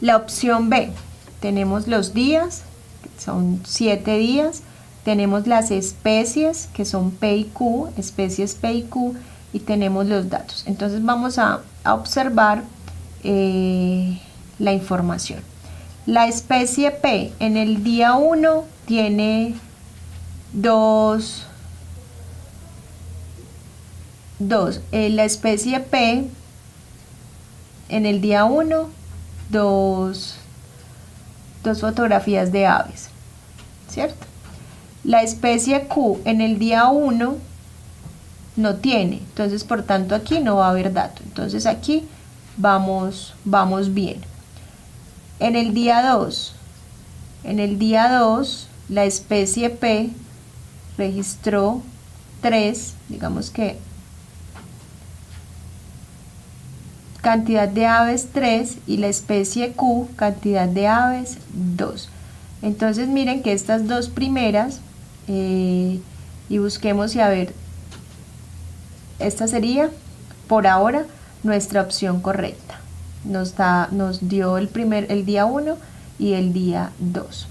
[SPEAKER 2] La opción B, tenemos los días, son 7 días, tenemos las especies que son P y Q, especies P y Q, y tenemos los datos. Entonces vamos a observar la información. La especie P en el día 1 tiene dos. La especie P en el día 1, dos fotografías de aves, ¿cierto? La especie Q en el día 1 no tiene, entonces por tanto aquí no va a haber dato. Entonces aquí vamos bien. En el día 2, la especie P registró 3, digamos que cantidad de aves 3 y la especie Q cantidad de aves 2. Entonces miren que estas dos primeras y busquemos y a ver, esta sería por ahora nuestra opción correcta. Nos dio el día 1 y el día 2.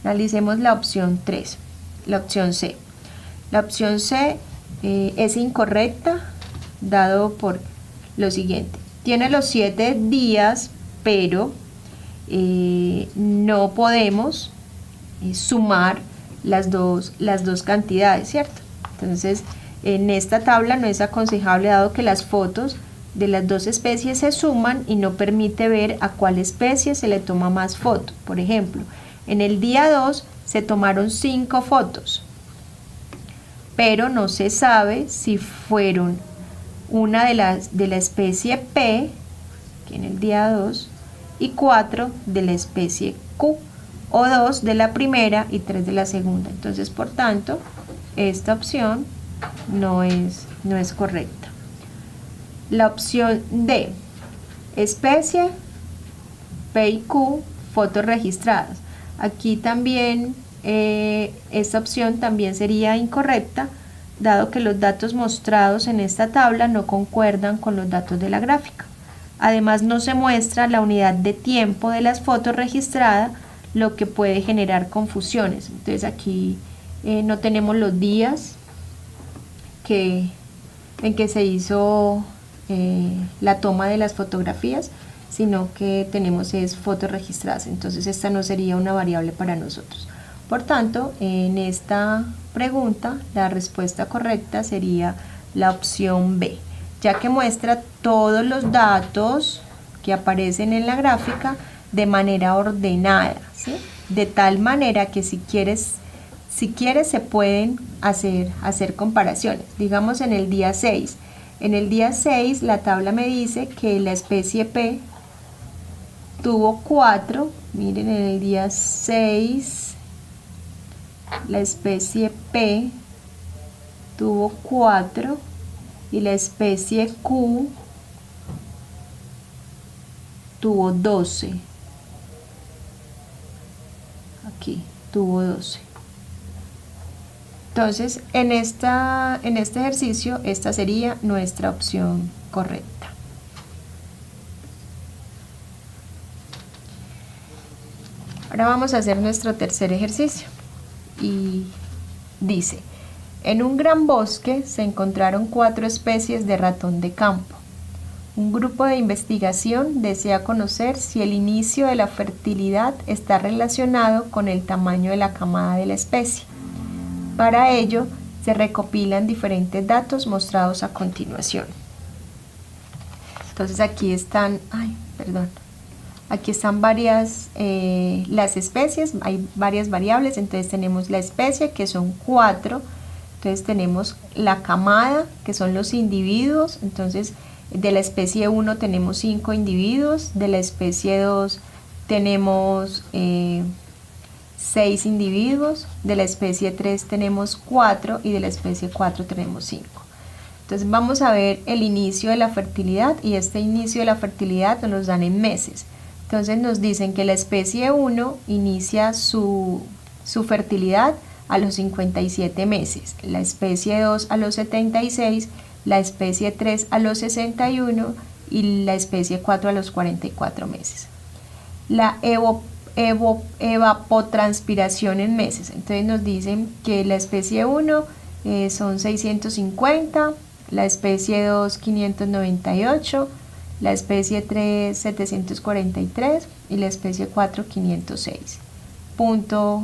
[SPEAKER 2] Analicemos la opción 3, la opción C. La opción C es incorrecta dado por lo siguiente. Tiene los 7 días, pero no podemos sumar las dos cantidades, ¿cierto? Entonces en esta tabla no es aconsejable dado que las fotos de las dos especies se suman y no permite ver a cuál especie se le toma más foto. Por ejemplo, en el día 2 se tomaron 5 fotos, pero no se sabe si fueron una de la especie P, que en el día 2, y 4 de la especie Q, o 2 de la primera y 3 de la segunda. Entonces, por tanto, esta opción no es correcta. La opción D, especie P y Q, fotos registradas. Aquí también esta opción también sería incorrecta, dado que los datos mostrados en esta tabla no concuerdan con los datos de la gráfica. Además, no se muestra la unidad de tiempo de las fotos registradas, lo que puede generar confusiones. Entonces aquí no tenemos los días en que se hizo la toma de las fotografías, sino que tenemos fotos registradas. Entonces esta no sería una variable para nosotros. Por tanto, en esta pregunta la respuesta correcta sería la opción B, ya que muestra todos los datos que aparecen en la gráfica de manera ordenada, ¿sí? De tal manera que si quieres se pueden hacer comparaciones. Digamos en el día 6. En el día 6 la tabla me dice que la especie P tuvo 4, miren en el día 6, la especie P tuvo 4 y la especie Q tuvo 12. Aquí tuvo 12. Entonces, en este ejercicio, esta sería nuestra opción correcta. Ahora vamos a hacer nuestro tercer ejercicio. Y dice, en un gran bosque se encontraron 4 especies de ratón de campo. Un grupo de investigación desea conocer si el inicio de la fertilidad está relacionado con el tamaño de la camada de la especie. Para ello, se recopilan diferentes datos mostrados a continuación. Entonces aquí están, aquí están varias, las especies, hay varias variables. Entonces tenemos la especie, que son 4. Entonces tenemos la camada, que son los individuos. Entonces de la especie 1 tenemos 5 individuos, de la especie 2 tenemos 6 individuos, de la especie 3 tenemos 4 y de la especie 4 tenemos 5. Entonces vamos a ver el inicio de la fertilidad, y este inicio de la fertilidad nos dan en meses. Entonces nos dicen que la especie 1 inicia su fertilidad a los 57 meses, la especie 2 a los 76, la especie 3 a los 61 y la especie 4 a los 44 meses. La evapotranspiración en meses. Entonces nos dicen que la especie 1 son 650, la especie 2 598, la especie 3 743 y la especie 4 506. Punto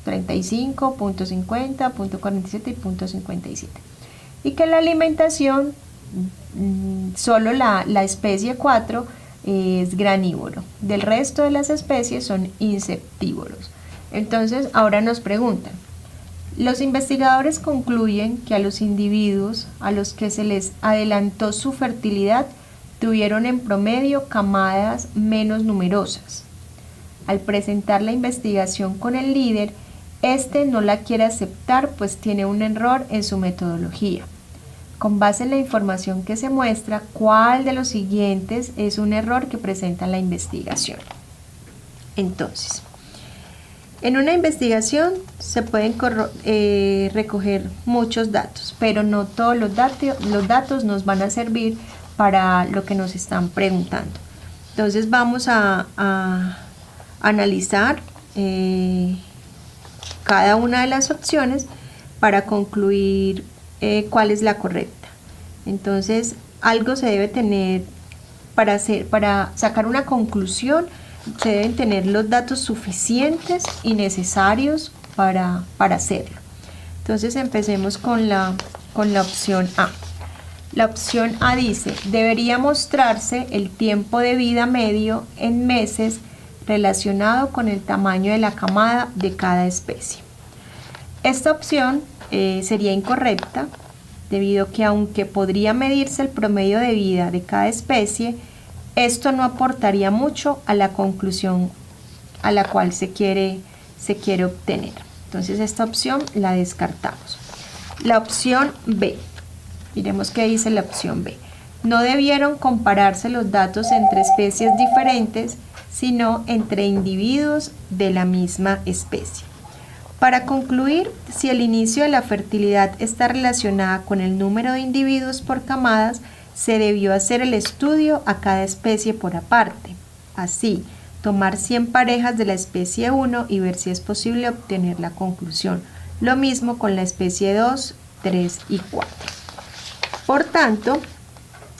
[SPEAKER 2] 35, punto 50, punto 47 y punto 57. Y que la alimentación, solo la especie 4 es granívoro, del resto de las especies son insectívoros. Entonces ahora nos preguntan, los investigadores concluyen que a los individuos a los que se les adelantó su fertilidad tuvieron en promedio camadas menos numerosas. Al presentar la investigación con el líder, este no la quiere aceptar, pues tiene un error en su metodología. Con base en la información que se muestra, ¿cuál de los siguientes es un error que presenta la investigación? Entonces, en una investigación se pueden recoger muchos datos, pero no todos los datos nos van a servir para lo que nos están preguntando. Entonces vamos a analizar cada una de las opciones para concluir cuál es la correcta. Entonces, algo se debe tener para sacar una conclusión, se deben tener los datos suficientes y necesarios para hacerlo. Entonces, empecemos con la opción A. La opción A dice, debería mostrarse el tiempo de vida medio en meses relacionado con el tamaño de la camada de cada especie. Esta opción sería incorrecta, debido a que aunque podría medirse el promedio de vida de cada especie, esto no aportaría mucho a la conclusión a la cual se quiere obtener. Entonces esta opción la descartamos. La opción B, miremos qué dice la opción B. No debieron compararse los datos entre especies diferentes, sino entre individuos de la misma especie. Para concluir, si el inicio de la fertilidad está relacionada con el número de individuos por camadas, se debió hacer el estudio a cada especie por aparte. Así, tomar 100 parejas de la especie 1 y ver si es posible obtener la conclusión. Lo mismo con la especie 2, 3 y 4. Por tanto,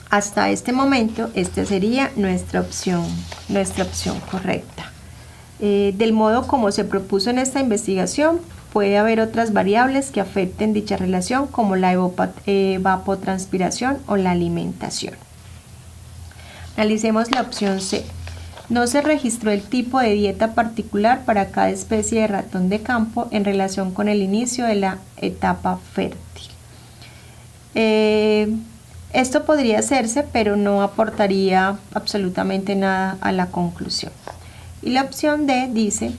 [SPEAKER 2] hasta este momento, esta sería nuestra opción correcta. Del modo como se propuso en esta investigación, puede haber otras variables que afecten dicha relación, como la evapotranspiración o la alimentación. Analicemos la opción C. No se registró el tipo de dieta particular para cada especie de ratón de campo en relación con el inicio de la etapa fértil. Esto podría hacerse, pero no aportaría absolutamente nada a la conclusión. Y la opción D dice,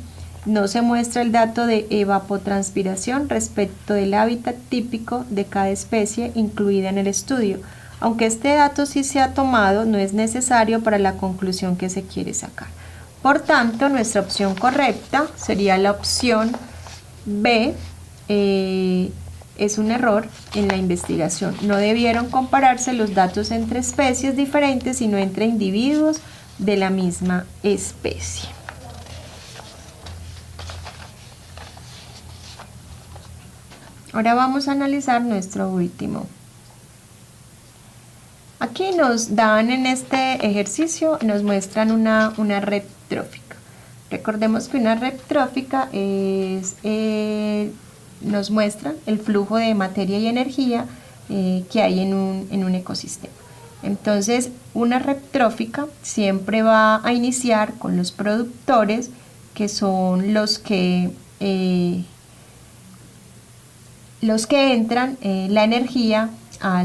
[SPEAKER 2] no se muestra el dato de evapotranspiración respecto del hábitat típico de cada especie incluida en el estudio. Aunque este dato sí se ha tomado, no es necesario para la conclusión que se quiere sacar. Por tanto, nuestra opción correcta sería la opción B. Es un error en la investigación. No debieron compararse los datos entre especies diferentes, sino entre individuos de la misma especie. Ahora vamos a analizar nuestro último. Aquí nos dan en este ejercicio, nos muestran una red trófica. Recordemos que una red trófica nos muestra el flujo de materia y energía que hay en un ecosistema. Entonces, una red trófica siempre va a iniciar con los productores, que son los que entran la energía a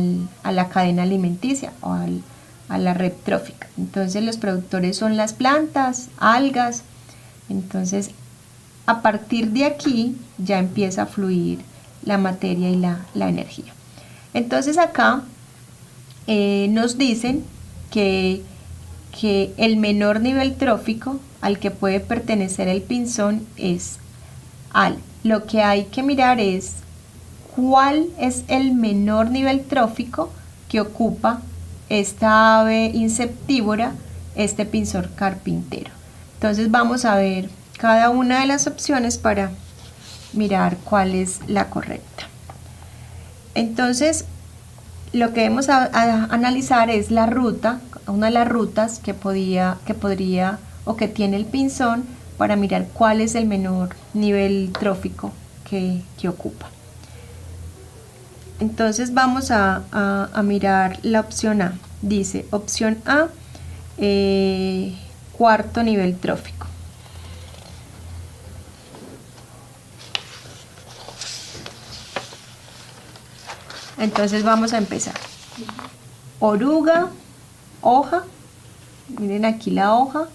[SPEAKER 2] la cadena alimenticia o a la red trófica. Entonces los productores son las plantas, algas. Entonces a partir de aquí ya empieza a fluir la materia y la energía. Entonces acá nos dicen que el menor nivel trófico al que puede pertenecer el pinzón es al. Lo que hay que mirar es cuál es el menor nivel trófico que ocupa esta ave insectívora, este pinzón carpintero. Entonces vamos a ver cada una de las opciones para mirar cuál es la correcta. Entonces lo que debemos analizar es la ruta, una de las rutas que podría o que tiene el pinzón, para mirar cuál es el menor nivel trófico que ocupa. Entonces vamos a mirar la opción A. Dice opción A, cuarto nivel trófico. Entonces vamos a empezar. Oruga, hoja, miren aquí la hoja,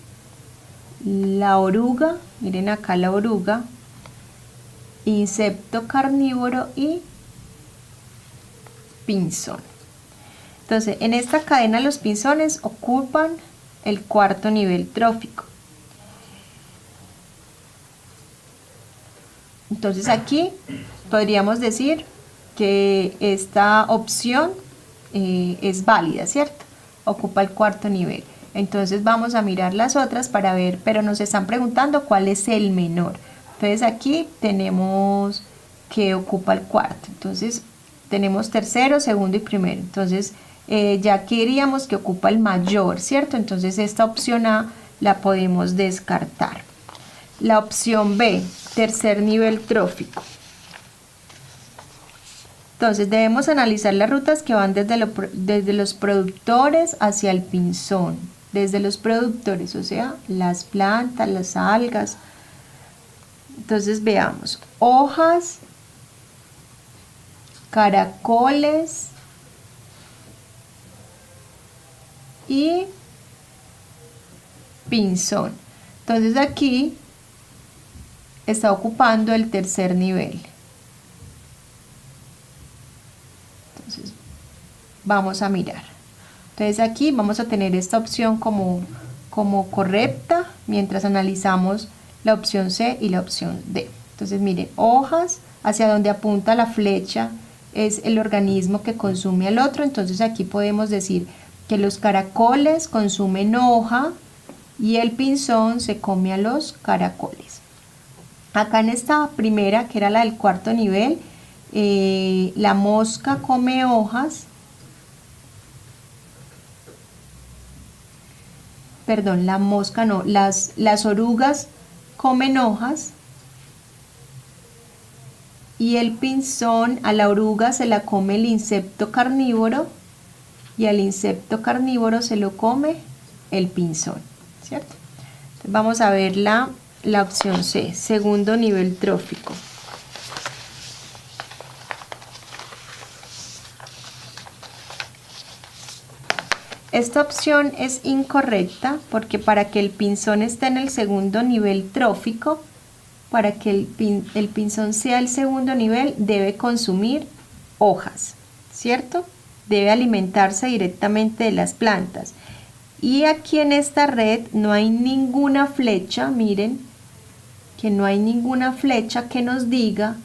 [SPEAKER 2] la oruga, miren acá la oruga, insecto carnívoro y pinzón. Entonces, en esta cadena los pinzones ocupan el cuarto nivel trófico. Entonces aquí podríamos decir que esta opción es válida, ¿cierto? Ocupa el cuarto nivel. Entonces vamos a mirar las otras para ver, pero nos están preguntando cuál es el menor. Entonces aquí tenemos que ocupa el cuarto. Entonces tenemos tercero, segundo y primero. Entonces ya queríamos que ocupa el mayor, ¿cierto? Entonces esta opción A la podemos descartar. La opción B, tercer nivel trófico. Entonces debemos analizar las rutas que van desde los productores hacia el pinzón. Desde los productores, o sea, las plantas, las algas. Entonces veamos, hojas, caracoles y pinzón. Entonces aquí está ocupando el tercer nivel. Entonces vamos a mirar. Entonces aquí vamos a tener esta opción como correcta, mientras analizamos la opción C y la opción D. Entonces miren, hojas, hacia donde apunta la flecha es el organismo que consume al otro. Entonces aquí podemos decir que los caracoles consumen hoja y el pinzón se come a los caracoles. Acá en esta primera, que era la del cuarto nivel, la mosca come hojas. Perdón, la mosca no, las orugas comen hojas y el pinzón, a la oruga se la come el insecto carnívoro y al insecto carnívoro se lo come el pinzón, ¿cierto? Entonces vamos a ver la opción C, segundo nivel trófico. Esta opción es incorrecta porque para que el pinzón esté en el segundo nivel trófico, para que el pinzón sea el segundo nivel, debe consumir hojas, ¿cierto? Debe alimentarse directamente de las plantas. Y aquí en esta red no hay ninguna flecha, miren, que no hay ninguna flecha que nos diga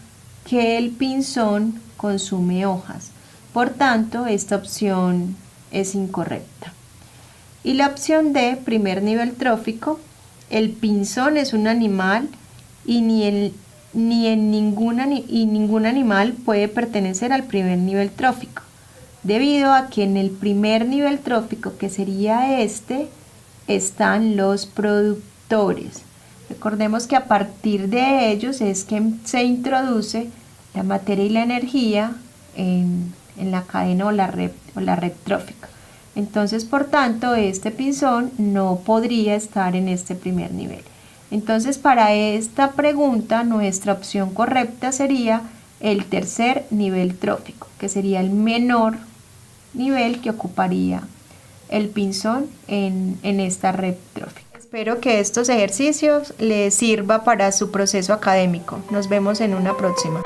[SPEAKER 2] que el pinzón consume hojas. Por tanto, esta opción es incorrecta. Y la opción D, primer nivel trófico, el pinzón es un animal y ningún animal puede pertenecer al primer nivel trófico, debido a que en el primer nivel trófico, que sería este, están los productores. Recordemos que a partir de ellos es que se introduce la materia y la energía en la cadena o la red trófica. Entonces, por tanto, este pinzón no podría estar en este primer nivel. Entonces, para esta pregunta, nuestra opción correcta sería el tercer nivel trófico, que sería el menor nivel que ocuparía el pinzón en esta red trófica. Espero que estos ejercicios les sirva para su proceso académico. Nos vemos en una próxima.